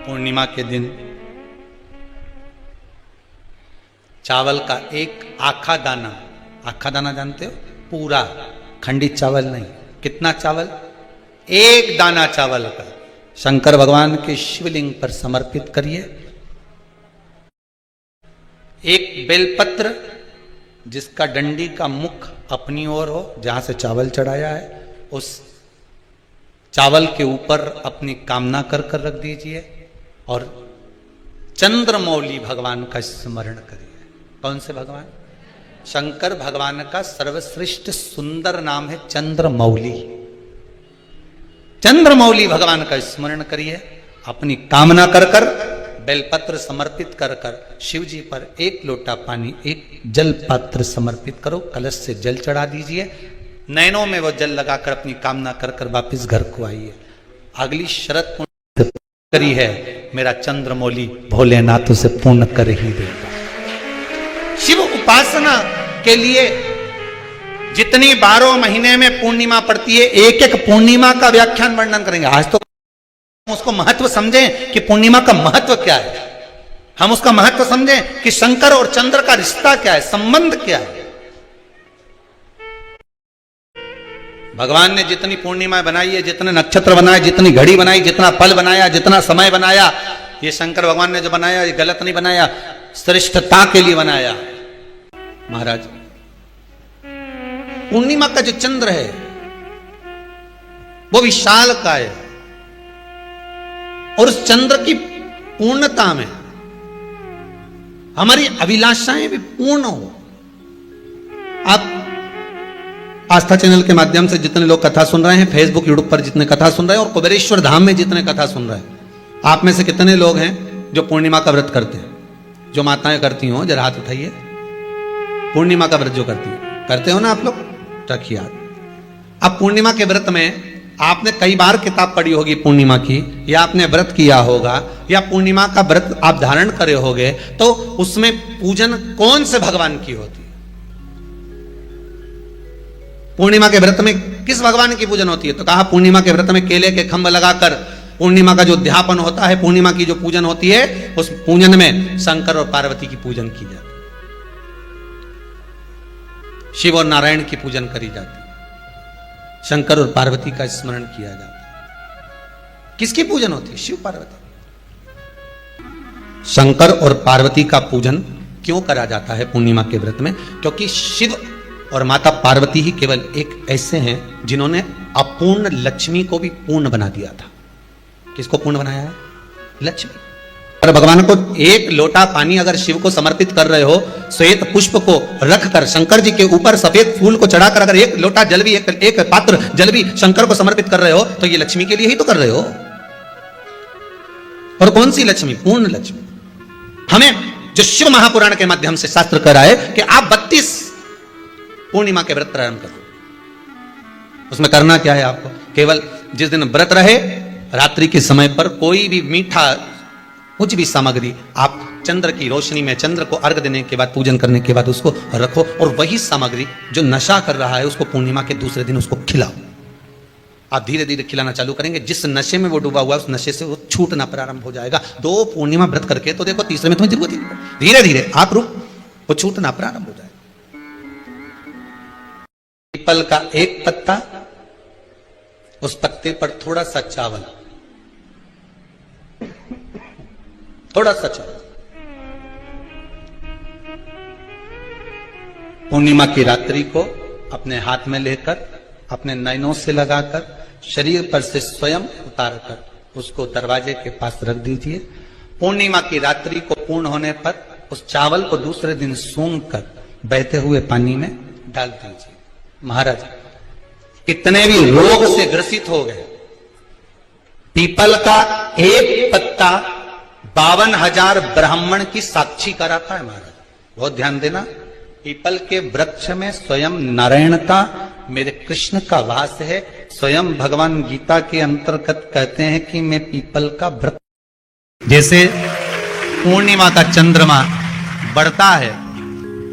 पूर्णिमा के दिन चावल का एक आखा दाना जानते हो, पूरा खंडित चावल नहीं, कितना चावल, एक दाना चावल का शंकर भगवान के शिवलिंग पर समर्पित करिए। एक बेलपत्र जिसका डंडी का मुख अपनी ओर हो, जहां से चावल चढ़ाया है, उस चावल के ऊपर अपनी कामना कर रख दीजिए और चंद्रमौली भगवान का स्मरण करिए। कौन से भगवान? शंकर भगवान का सर्वश्रेष्ठ सुंदर नाम है चंद्रमौली। चंद्रमौली भगवान का स्मरण करिए, अपनी कामना कर बेलपत्र समर्पित कर शिव जी पर एक लोटा पानी, एक जल पात्र समर्पित करो, कलश से जल चढ़ा दीजिए, नैनों में वो जल लगाकर अपनी कामना कर वापिस घर को आइए। अगली शरत करी है, मेरा चंद्रमौली भोलेनाथ उसे पूर्ण कर ही देगा। शिव उपासना के लिए जितनी 12 महीने में पूर्णिमा पड़ती है, एक एक पूर्णिमा का व्याख्यान वर्णन करेंगे। आज तो उसको महत्व समझें कि पूर्णिमा का महत्व क्या है, हम उसका महत्व समझें कि शंकर और चंद्र का रिश्ता क्या है, संबंध क्या है। भगवान ने जितनी पूर्णिमा बनाई है, जितने नक्षत्र बनाए, जितनी घड़ी बनाई, जितना पल बनाया, जितना समय बनाया, ये शंकर भगवान ने जो बनाया ये गलत नहीं बनाया, श्रेष्ठता के लिए बनाया। महाराज, पूर्णिमा का जो चंद्र है वो विशाल का है और उस चंद्र की पूर्णता में हमारी अभिलाषाएं भी पूर्ण हो। आप आस्था चैनल के माध्यम से जितने लोग कथा सुन रहे हैं, फेसबुक यूट्यूब पर जितने कथा सुन रहे हैं और कुबेरेश्वर धाम में जितने कथा सुन रहे हैं, आप में से कितने लोग हैं जो पूर्णिमा का व्रत करते हैं? जो माताएं करती हो जरा हाथ उठाइए। पूर्णिमा का व्रत जो करते हो ना आप लोग, रखिए हाथ। अब पूर्णिमा के व्रत में आपने कई बार किताब पढ़ी होगी पूर्णिमा की, या आपने व्रत किया होगा, या पूर्णिमा का व्रत आप धारण करे होगे, तो उसमें पूजन कौन से भगवान की होती है? पूर्णिमा के व्रत में किस भगवान की पूजन होती है? तो कहा पूर्णिमा के व्रत में केले के खंभ लगाकर पूर्णिमा का जो अध्यापन होता है, पूर्णिमा की जो पूजन होती है, उस पूजन में शंकर और पार्वती की पूजन की जाती है, शिव और नारायण की पूजन करी जाती है, शंकर और पार्वती का स्मरण किया जाता है। किसकी पूजन होती है? शिव पार्वती। शंकर और पार्वती का पूजन क्यों करा जाता है पूर्णिमा के व्रत में? क्योंकि शिव और माता पार्वती ही केवल एक ऐसे हैं जिन्होंने अपूर्ण लक्ष्मी को भी पूर्ण बना दिया था। किसको पूर्ण बनाया है? लक्ष्मी। और भगवान को एक लोटा पानी अगर शिव को समर्पित कर रहे हो, श्वेत पुष्प को रखकर शंकर जी के ऊपर सफेद फूल को चढ़ाकर अगर एक लोटा जल भी, एक पात्र जल भी शंकर को समर्पित कर रहे हो, तो ये लक्ष्मी के लिए ही तो कर रहे हो। और कौन सी लक्ष्मी? पूर्ण लक्ष्मी। हमें जो शिव महापुराण के माध्यम से शास्त्र कह रहा है कि आप 32 पूर्णिमा के व्रत प्रारंभ करो। उसमें करना क्या है आपको? केवल जिस दिन व्रत रहे, रात्रि के समय पर कोई भी मीठा कुछ भी सामग्री आप चंद्र की रोशनी में, चंद्र को अर्घ देने के बाद, पूजन करने के बाद उसको रखो, और वही सामग्री जो नशा कर रहा है उसको पूर्णिमा के दूसरे दिन उसको खिलाओ। आप धीरे धीरे खिलाना चालू करेंगे, जिस नशे में वो डूबा हुआ है उस नशे से वो छूटना प्रारंभ हो जाएगा। 2 पूर्णिमा व्रत करके तो देखो, तीसरे में तुम्हें जरूरत ही नहीं, धीरे धीरे आप रुक, वो छूटना प्रारंभ हो जाएगा। पीपल का एक पत्ता, उस पत्ते पर थोड़ा सा चावल, थोड़ा सा चावल, पूर्णिमा की रात्रि को अपने हाथ में लेकर, अपने नयनों से लगाकर, शरीर पर से स्वयं उतारकर उसको दरवाजे के पास रख दीजिए। पूर्णिमा की रात्रि को पूर्ण होने पर उस चावल को दूसरे दिन सूंघ कर बहते हुए पानी में डाल दीजिए। महाराज, कितने भी रोग से ग्रसित हो गए, पीपल का एक पत्ता 52,000 ब्राह्मण की साक्षी कराता है। महाराज बहुत ध्यान देना, पीपल के वृक्ष में स्वयं नारायण का, मेरे कृष्ण का वास है। स्वयं भगवान गीता के अंतर्गत कहते हैं कि मैं पीपल का वृक्ष। जैसे पूर्णिमा का चंद्रमा बढ़ता है,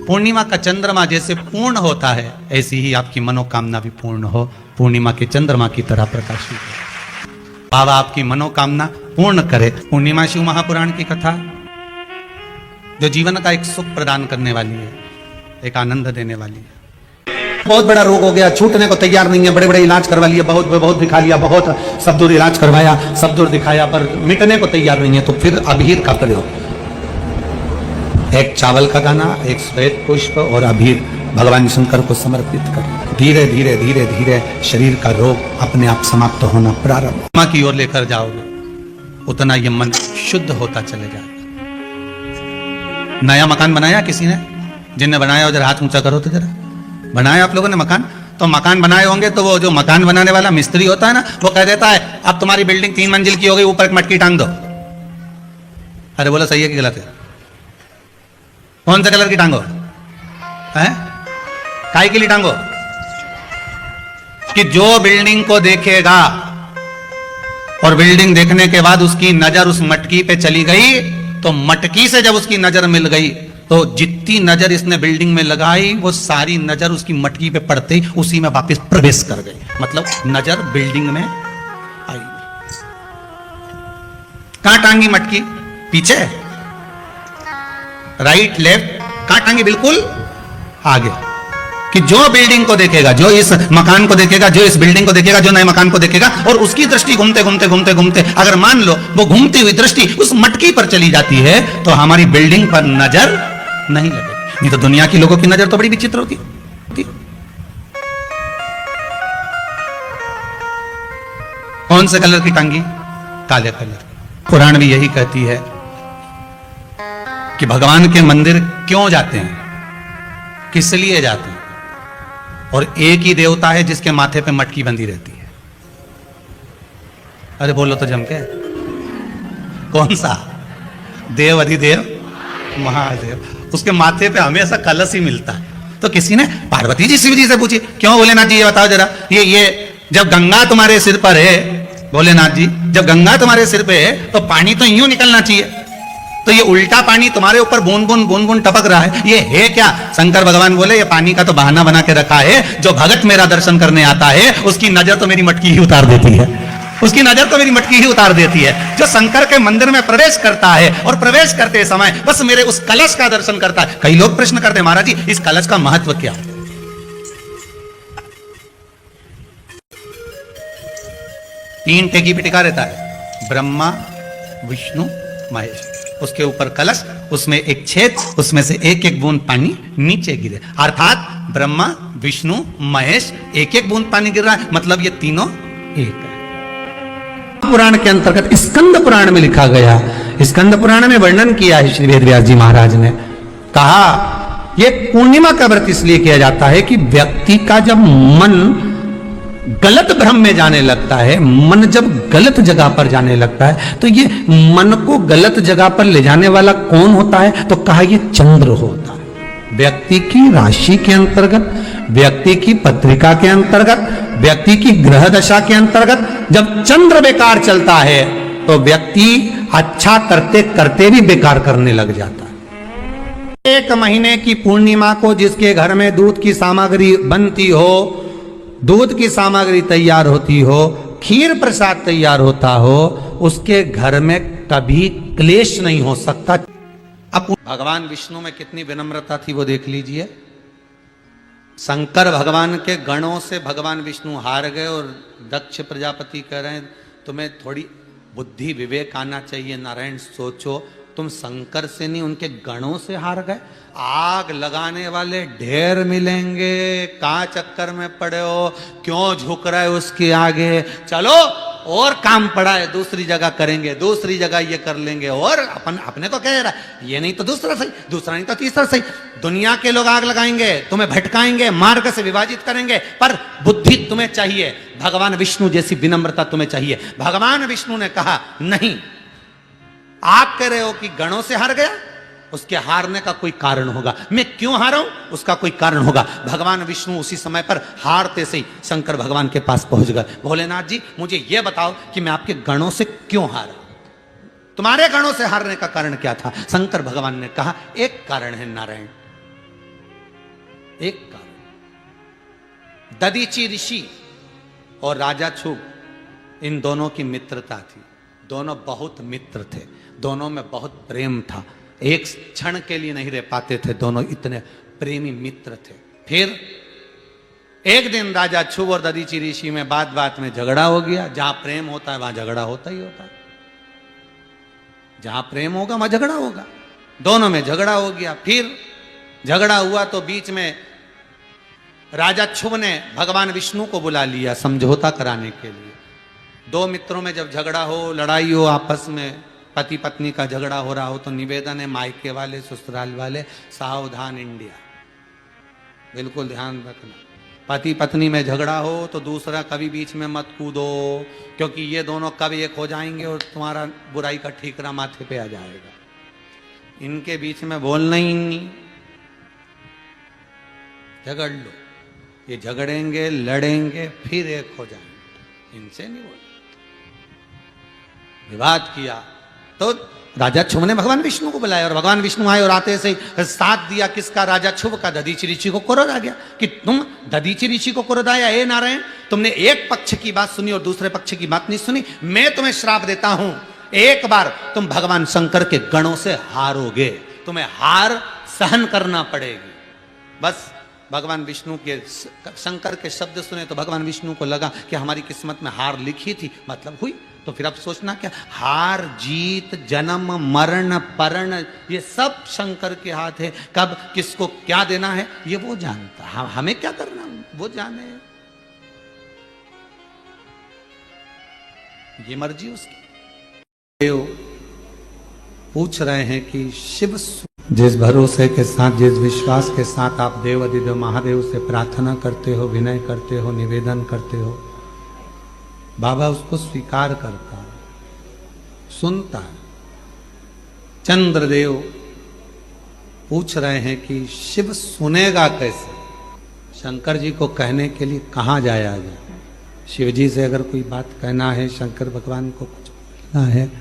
पूर्णिमा का चंद्रमा जैसे पूर्ण होता है, ऐसी ही आपकी मनोकामना भी पूर्ण हो, पूर्णिमा के चंद्रमा की तरह प्रकाशित हो। बाबा आपकी मनोकामना पूर्ण करे। पूर्णिमा शिव महापुराण की कथा जो जीवन का एक सुख प्रदान करने वाली है, एक आनंद देने वाली है। बहुत बड़ा रोग हो गया, छूटने को तैयार नहीं है, बड़े बड़े इलाज करवा लिए, बहुत दिखा लिया, बहुत सब दूर इलाज करवाया, सब दूर दिखाया, पर मिटने को तैयार नहीं है। तो फिर अबीर का प्रयोग, एक चावल का दाना, एक श्वेत पुष्प और अबीर भगवान शंकर को समर्पित कर धीरे धीरे धीरे धीरे शरीर का रोग अपने आप समाप्त होना प्रारंभ मां की ओर लेकर जाओगे, उतना ये मन शुद्ध होता चले जाएगा। नया मकान बनाया किसी ने, जिनने बनाया जरा हाथ ऊंचा करो तो जरा। बनाया आप लोगों ने मकान, तो मकान बनाए होंगे तो वो जो मकान बनाने वाला मिस्त्री होता है ना, वो कह देता है अब तुम्हारी बिल्डिंग 3 मंजिल की हो गई, ऊपर एक मटकी टांग दो। अरे बोला सही है कि गलत है? कौन सा कलर की टांगो है? काय के लिए टांगो? कि जो बिल्डिंग को देखेगा और बिल्डिंग देखने के बाद उसकी नजर उस मटकी पे चली गई, तो मटकी से जब उसकी नजर मिल गई तो जितनी नजर इसने बिल्डिंग में लगाई वो सारी नजर उसकी मटकी पे पड़ते ही उसी में वापस प्रवेश कर गई। मतलब नजर बिल्डिंग में आई। कहां टांगी मटकी? पीछे, राइट लेफ्ट, कहां टांगी? बिल्कुल आगे। कि जो बिल्डिंग को देखेगा, जो इस मकान को देखेगा, जो इस बिल्डिंग को देखेगा, जो नए मकान को देखेगा, और उसकी दृष्टि घूमते घूमते घूमते घूमते अगर मान लो वो घूमती हुई दृष्टि उस मटकी पर चली जाती है, तो हमारी बिल्डिंग पर नजर नहीं लगेगी। नहीं तो दुनिया की लोगों की नजर तो बड़ी विचित्र होती है। कौन से कलर की टांगी? काले कलर। पुराण भी यही कहती है कि भगवान के मंदिर क्यों जाते हैं, किस लिए जाते हैं, और एक ही देवता है जिसके माथे पे मटकी बंधी रहती है। अरे बोलो तो जम के, कौन सा? देव अधिदेव महादेव, उसके माथे पे हमेशा कलश ही मिलता है। तो किसी ने पार्वती जी शिव जी से पूछी, क्यों भोलेनाथ जी ये बताओ जरा, ये जब गंगा तुम्हारे सिर पर है, भोलेनाथ जी जब गंगा तुम्हारे सिर पे है तो पानी तो यूं निकलना चाहिए, तो ये उल्टा पानी तुम्हारे ऊपर बूंद बूंद टपक रहा है, ये है क्या? शंकर भगवान बोले ये पानी का तो बहाना बना के रखा है, जो भगत मेरा दर्शन करने आता है उसकी नजर तो मेरी मटकी ही उतार देती है, उसकी नजर तो मेरी मटकी ही उतार देती है। जो शंकर के मंदिर में प्रवेश करता है और प्रवेश करते समय बस मेरे उस कलश का दर्शन करता है। कई लोग प्रश्न करते हैं, महाराज जी इस कलश का महत्व क्या है? तीन टेकी पे टिका रहता है, ब्रह्मा विष्णु महेश, उसके ऊपर कलश, उसमें एक छेद, उसमें से एक एक बूंद पानी नीचे गिरे, अर्थात ब्रह्मा विष्णु महेश एक एक बूंद पानी गिर रहा है, मतलब ये तीनों एक है। पुराण के अंतर्गत स्कंद पुराण में लिखा गया, स्कंद पुराण में वर्णन किया है श्री वेद व्यास जी महाराज ने, कहा ये पूर्णिमा का व्रत इसलिए किया जाता है कि व्यक्ति का जब मन गलत भ्रम में जाने लगता है, मन जब गलत जगह पर जाने लगता है, तो ये मन को गलत जगह पर ले जाने वाला कौन होता है? तो कहा ये चंद्र होता है। व्यक्ति की राशि के अंतर्गत, व्यक्ति की पत्रिका के अंतर्गत, व्यक्ति की ग्रह दशा के अंतर्गत जब चंद्र बेकार चलता है तो व्यक्ति अच्छा करते करते भी बेकार करने लग जाता है। एक महीने की पूर्णिमा को जिसके घर में दूध की सामग्री बनती हो, दूध की सामग्री तैयार होती हो, खीर प्रसाद तैयार होता हो, उसके घर में कभी क्लेश नहीं हो सकता। अब भगवान विष्णु में कितनी विनम्रता थी वो देख लीजिए। शंकर भगवान के गणों से भगवान विष्णु हार गए और दक्ष प्रजापति कह रहे हैं तुम्हें थोड़ी बुद्धि विवेक आना चाहिए, नारायण सोचो, तुम शंकर से नहीं उनके गणों से हार गए। आग लगाने वाले ढेर मिलेंगे, कहां चक्कर में पड़े हो, क्यों झुक रहे हो उसके आगे, चलो और काम पड़ा है दूसरी जगह करेंगे, दूसरी जगह ये कर लेंगे, और अपने तो कह रहा है ये नहीं तो दूसरा सही, दूसरा नहीं तो तीसरा सही। दुनिया के लोग आग लगाएंगे, तुम्हें भटकाएंगे, मार्ग से विभाजित करेंगे, पर बुद्धि तुम्हें चाहिए, भगवान विष्णु जैसी विनम्रता तुम्हें चाहिए। भगवान विष्णु ने कहा नहीं, आप कह रहे हो कि गणों से हार गया, उसके हारने का कोई कारण होगा, मैं क्यों हारा हूं उसका कोई कारण होगा। भगवान विष्णु उसी समय पर हारते से ही शंकर भगवान के पास पहुंच गए। भोलेनाथ जी मुझे यह बताओ कि मैं आपके गणों से क्यों हारा, तुम्हारे गणों से हारने का कारण क्या था? शंकर भगवान ने कहा एक कारण है नारायण, एक कारण। ददीची ऋषि और राजा छुग इन दोनों की मित्रता थी, दोनों बहुत मित्र थे, दोनों में बहुत प्रेम था, एक क्षण के लिए नहीं रह पाते थे, दोनों इतने प्रेमी मित्र थे। फिर एक दिन राजा छुब और दधीचि ऋषि में बात बात में झगड़ा हो गया। जहां प्रेम होता है वहां झगड़ा होता ही होता है, जहां प्रेम होगा वहां झगड़ा होगा। दोनों में झगड़ा हो गया। फिर झगड़ा हुआ तो बीच में राजा छुब ने भगवान विष्णु को बुला लिया समझौता कराने के लिए। दो मित्रों में जब झगड़ा हो, लड़ाई हो, आपस में पति पत्नी का झगड़ा हो रहा हो, तो निवेदन है मायके वाले ससुराल वाले सावधान इंडिया, बिल्कुल ध्यान रखना। पति पत्नी में झगड़ा हो तो दूसरा कभी बीच में मत कूदो, क्योंकि ये दोनों कब एक हो जाएंगे और तुम्हारा बुराई का ठीकरा माथे पे आ जाएगा। इनके बीच में बोलना ही नहीं, झगड़ लो, ये झगड़ेंगे लड़ेंगे फिर एक हो जाएंगे, इनसे नहीं बोल। विवाद किया तो राजा छुब ने भगवान विष्णु को बुलाया और भगवान विष्णु आए और आते से साथ दिया किसका, राजा छुब का। दधीचि ऋषि को क्रोध आ गया कि तुम दधीचि ऋषि को क्रोध आया, हे नारायण तुमने एक पक्ष की बात सुनी और दूसरे पक्ष की बात नहीं सुनी। मैं तुम्हें श्राप देता हूं, एक बार तुम भगवान शंकर के गणों से हारोगे, तुम्हें हार सहन करना पड़ेगी। बस भगवान विष्णु के शंकर के शब्द सुने तो भगवान विष्णु को लगा कि हमारी किस्मत में हार लिखी थी, मतलब हुई। तो फिर अब सोचना क्या, हार जीत जन्म मरण परण ये सब शंकर के हाथ है, कब किसको क्या देना है ये वो जानता है, हमें क्या करना वो जाने, ये मर्जी उसकी। देव पूछ रहे हैं कि शिव जिस भरोसे के साथ, जिस विश्वास के साथ आप देव अधिदेव महादेव से प्रार्थना करते हो, विनय करते हो, निवेदन करते हो, बाबा उसको स्वीकार करता है, सुनता है। चंद्रदेव पूछ रहे हैं कि शिव सुनेगा कैसे, शंकर जी को कहने के लिए कहाँ जाया जाए। शिव जी से अगर कोई बात कहना है, शंकर भगवान को कुछ बोलना है,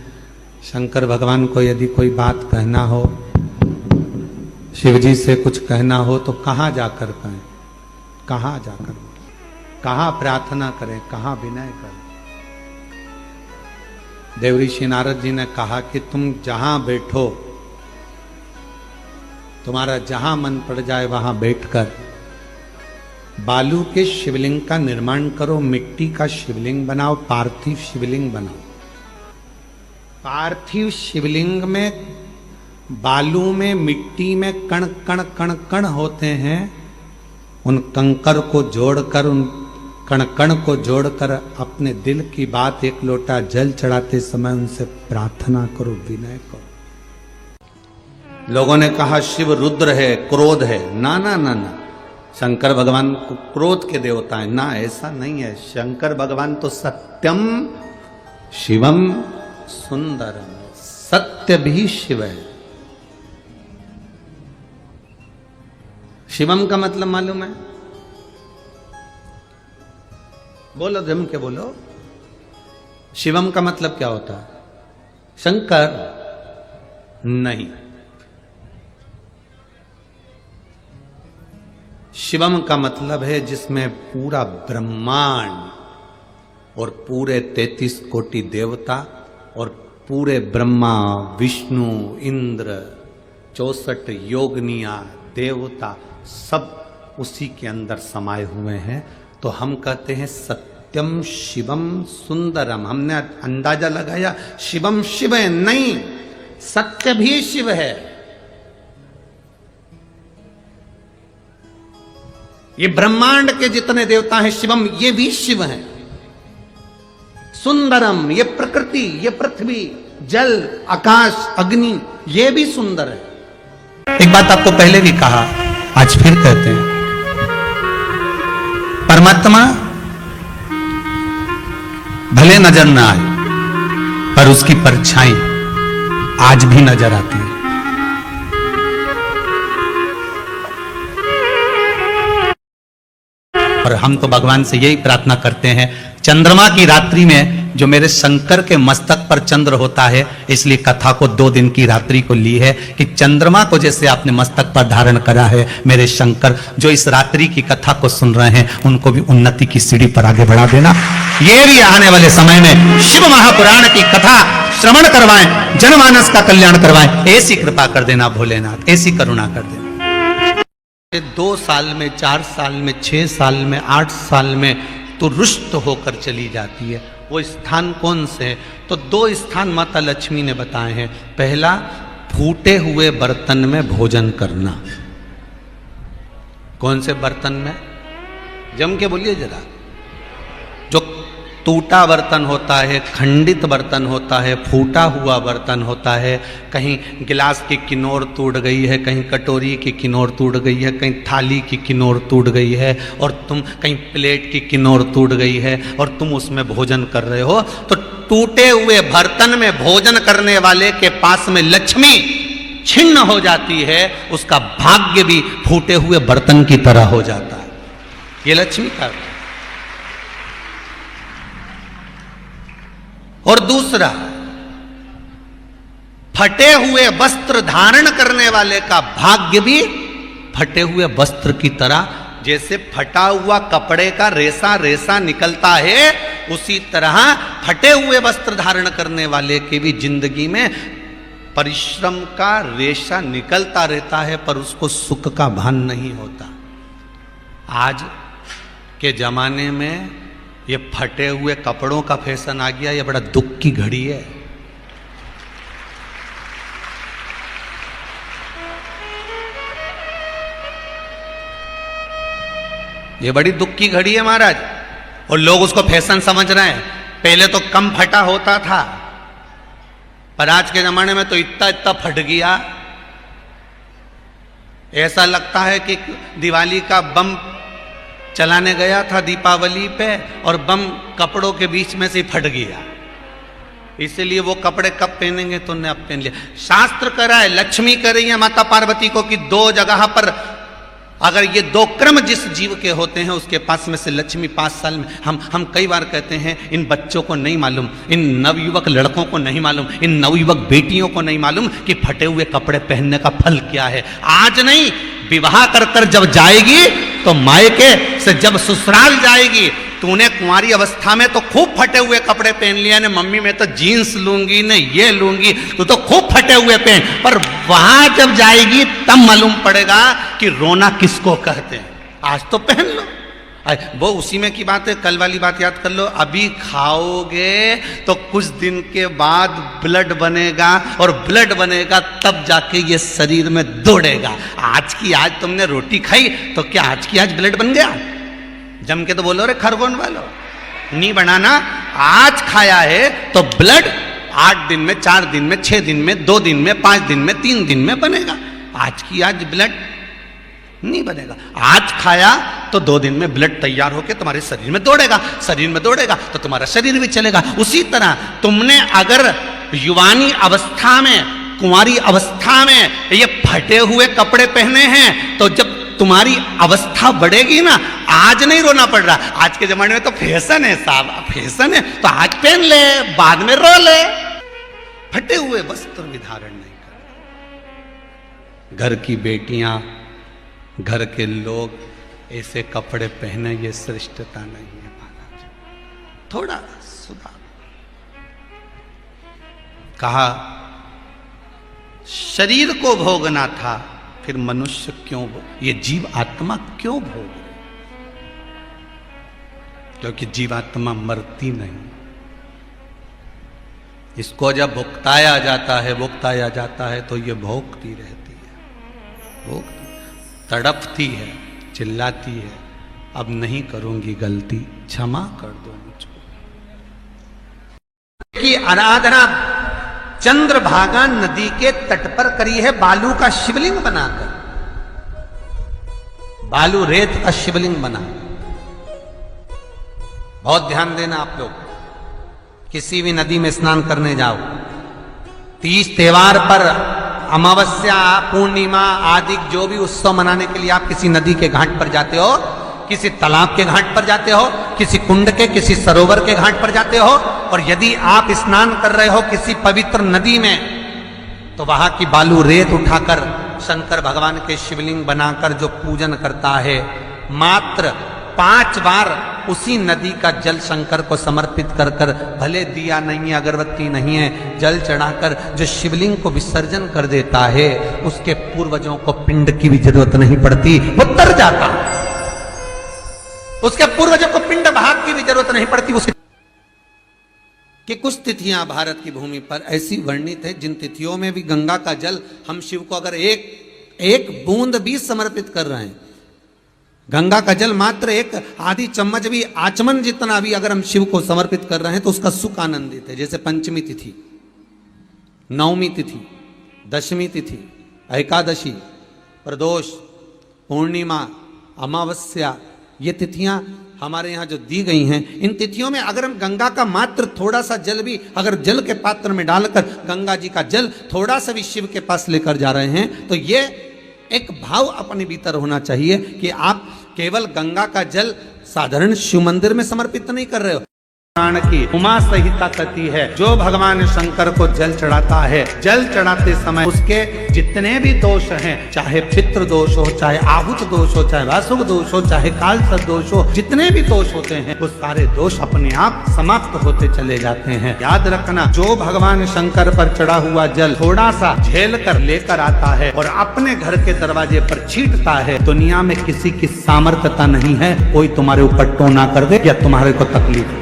शंकर भगवान को यदि कोई बात कहना हो, शिव जी से कुछ कहना हो तो कहाँ जाकर कहें, कहाँ जाकर, कहाँ प्रार्थना करें, कहाँ विनय करें। देवऋषि नारद जी ने कहा कि तुम जहां बैठो, तुम्हारा जहां मन पड़ जाए वहां बैठकर बालू के शिवलिंग का निर्माण करो, मिट्टी का शिवलिंग बनाओ, पार्थिव शिवलिंग बनाओ। पार्थिव शिवलिंग में बालू में मिट्टी में कण कण कण कण होते हैं, उन कंकर को जोड़कर, उन कण कण को जोड़कर अपने दिल की बात एक लोटा जल चढ़ाते समय उनसे प्रार्थना करो, विनय करो। लोगों ने कहा शिव रुद्र है, क्रोध है, ना ना ना ना, शंकर भगवान को क्रोध के देवता है ना, ऐसा नहीं है। शंकर भगवान तो सत्यम शिवम सुंदरम, सत्य भी शिव है। शिवम का मतलब मालूम है, बोलो जम के बोलो, शिवम का मतलब क्या होता है? शंकर नहीं, शिवम का मतलब है जिसमें पूरा ब्रह्मांड और पूरे 33 कोटि देवता और पूरे ब्रह्मा विष्णु इंद्र 64 योगनिया देवता सब उसी के अंदर समाये हुए हैं। तो हम कहते हैं सत्यम शिवम सुंदरम। हमने अंदाजा लगाया शिवम शिव है, नहीं, सत्य भी शिव है। ये ब्रह्मांड के जितने देवता हैं शिवम, ये भी शिव हैं। सुंदरम, ये प्रकृति, ये पृथ्वी, जल, आकाश, अग्नि, ये भी सुंदर है। एक बात आपको पहले भी कहा, आज फिर कहते हैं, परमात्मा भले नजर ना आए पर उसकी परछाई आज भी नजर आती है। और हम तो भगवान से यही प्रार्थना करते हैं, चंद्रमा की रात्रि में जो मेरे शंकर के मस्तक पर चंद्र होता है, इसलिए कथा को 2 दिन की रात्रि को ली है कि चंद्रमा को जैसे आपने मस्तक पर धारण करा है, मेरे शंकर जो इस रात्रि की कथा को सुन रहे हैं उनको भी उन्नति की सीढ़ी पर आगे बढ़ा देना। ये भी आने वाले समय में शिव महापुराण की कथा श्रवण करवाएं, जनमानस का कल्याण करवाएं, ऐसी कृपा कर देना भोलेनाथ, ऐसी करुणा कर देना। 2 साल में, 4 साल में, 6 साल में, 8 साल में तो रुष्ट होकर चली जाती है। वो स्थान कौन से है? तो 2 स्थान माता लक्ष्मी ने बताए हैं। पहला, फूटे हुए बर्तन में भोजन करना। कौन से बर्तन में? जम के बोलिए जरा। जो टूटा बर्तन होता है, खंडित बर्तन होता है, फूटा हुआ बर्तन होता है, कहीं गिलास की किनोर टूट गई है, कहीं कटोरी की किनोर टूट गई है, कहीं थाली की किनोर टूट गई है, और तुम कहीं प्लेट की किनोर टूट गई है और तुम उसमें भोजन कर रहे हो, तो टूटे हुए बर्तन में भोजन करने वाले के पास में लक्ष्मी छिन्न हो जाती है, उसका भाग्य भी फूटे हुए बर्तन की तरह हो जाता है। ये लक्ष्मी का। और दूसरा, फटे हुए वस्त्र धारण करने वाले का भाग्य भी फटे हुए वस्त्र की तरह, जैसे फटा हुआ कपड़े का रेसा रेसा निकलता है, उसी तरह फटे हुए वस्त्र धारण करने वाले की भी जिंदगी में परिश्रम का रेशा निकलता रहता है, पर उसको सुख का भान नहीं होता। आज के जमाने में ये फटे हुए कपड़ों का फैशन आ गया, ये बड़ा दुख की घड़ी है। ये बड़ी दुख की घड़ी है महाराज, और लोग उसको फैशन समझ रहे हैं। पहले तो कम फटा होता था, पर आज के जमाने में तो इतना इतना फट गया, ऐसा लगता है कि दिवाली का बम चलाने गया था दीपावली पे और बम कपड़ों के बीच में से फट गया। इसलिए वो कपड़े कब पहनेंगे तो ने अब पहन लिया। शास्त्र कह रहा है, लक्ष्मी कह रही है माता पार्वती को कि 2 जगह पर अगर ये 2 क्रम जिस जीव के होते हैं उसके पास में से लक्ष्मी 5 साल में, हम कई बार कहते हैं इन बच्चों को नहीं मालूम, इन नवयुवक लड़कों को नहीं मालूम, इन नवयुवक बेटियों को नहीं मालूम कि फटे हुए कपड़े पहनने का फल क्या है। आज नहीं, विवाह कर कर जब जाएगी तो मायके से जब ससुराल जाएगी, तूने कुंवारी अवस्था में तो खूब फटे हुए कपड़े पहन लिया ने, मम्मी मैं तो जीन्स लूंगी ने, ये लूंगी, तू तो खूब फटे हुए पहन, पर वहां जब जाएगी तब मालूम पड़ेगा कि रोना किसको कहते हैं। आज तो पहन लो, वो उसी में की बात है। कल वाली बात याद कर लो, अभी खाओगे तो कुछ दिन के बाद ब्लड बनेगा, और ब्लड बनेगा तब जाके ये शरीर में दौड़ेगा। आज की आज तुमने रोटी खाई तो क्या आज की आज ब्लड बन गया? जम के तो बोलो रे खरगोन वालों, नहीं बनाना। आज खाया है तो ब्लड 8 दिन में, 4 दिन में, 6 दिन में, 2 दिन में, 5 दिन में, 3 दिन में बनेगा। आज की आज ब्लड नहीं बनेगा। आज खाया तो 2 दिन में ब्लड तैयार होकर तुम्हारे शरीर में दौड़ेगा, शरीर में दौड़ेगा तो तुम्हारा शरीर भी चलेगा। उसी तरह तुमने अगर युवानी अवस्था में, कुंवारी अवस्था में ये फटे हुए कपड़े पहने हैं, तो जब तुम्हारी अवस्था बढ़ेगी ना, आज नहीं रोना पड़ रहा। आज के जमाने में तो फैशन है साहब, फैशन है तो आज पहन ले, बाद में रो ले। फटे हुए वस्त्र भी धारण नहीं कर। घर की बेटियां, घर के लोग ऐसे कपड़े पहने, ये श्रेष्ठता नहीं है महाराज। थोड़ा सुधार। कहा शरीर को भोगना था, फिर मनुष्य क्यों ये जीव आत्मा क्यों भोग? क्योंकि जीवात्मा मरती नहीं। इसको जब भुगताया जाता है तो ये भोगती रहती है, तड़पती है, चिल्लाती है, अब नहीं करूंगी गलती, क्षमा कर दो मुझको। की आराधना चंद्रभागा नदी के तट पर करी है, बालू का शिवलिंग बनाकर, बालू रेत का शिवलिंग बना। बहुत ध्यान देना आप लोग, किसी भी नदी में स्नान करने जाओ, 30 त्योहार पर, अमावस्या, पूर्णिमा आदि जो भी उत्सव मनाने के लिए आप किसी नदी के घाट पर जाते हो, किसी तालाब के घाट पर जाते हो, किसी कुंड के, किसी सरोवर के घाट पर जाते हो, और यदि आप स्नान कर रहे हो किसी पवित्र नदी में, तो वहां की बालू रेत उठाकर शंकर भगवान के शिवलिंग बनाकर जो पूजन करता है, मात्र 5 बार उसी नदी का जल शंकर को समर्पित कर कर, भले दिया नहीं है, अगरबत्ती नहीं है, जल चढ़ाकर जो शिवलिंग को विसर्जन कर देता है, उसके पूर्वजों को पिंड की भी जरूरत नहीं पड़ती, वो तर जाता। उसके पूर्वजों को पिंड भाग की भी जरूरत नहीं पड़ती। उसके कि कुछ तिथियां भारत की भूमि पर ऐसी वर्णित है जिन तिथियों में भी गंगा का जल हम शिव को अगर एक बूंद भी समर्पित कर रहे हैं, गंगा का जल मात्र एक आधी चम्मच भी, आचमन जितना भी अगर हम शिव को समर्पित कर रहे हैं, तो उसका सुख आनंदित है। जैसे पंचमी तिथि, नवमी तिथि, दशमी तिथि, एकादशी, प्रदोष, पूर्णिमा, अमावस्या, ये तिथियां हमारे यहाँ जो दी गई हैं, इन तिथियों में अगर हम गंगा का मात्र थोड़ा सा जल भी अगर जल के पात्र में डालकर गंगा जी का जल थोड़ा सा भी शिव के पास लेकर जा रहे हैं, तो ये एक भाव अपने भीतर होना चाहिए कि आप केवल गंगा का जल साधारण शिव मंदिर में समर्पित नहीं कर रहे हो। पुराण की उमा संहिता कहती है, जो भगवान शंकर को जल चढ़ाता है, जल चढ़ाते समय उसके जितने भी दोष हैं, चाहे पितृ दोष हो, चाहे आहुत दोष हो, चाहे वासुक दोष हो, चाहे कालसर्प दोष हो, जितने भी दोष होते हैं, वो सारे दोष अपने आप समाप्त होते चले जाते हैं। याद रखना, जो भगवान शंकर पर चढ़ा हुआ जल थोड़ा सा झेल कर लेकर आता है और अपने घर के दरवाजे पर छींटता है, दुनिया में किसी की सामर्थ्यता नहीं है कोई तुम्हारे ऊपर टोना कर दे या तुम्हारे को तकलीफ।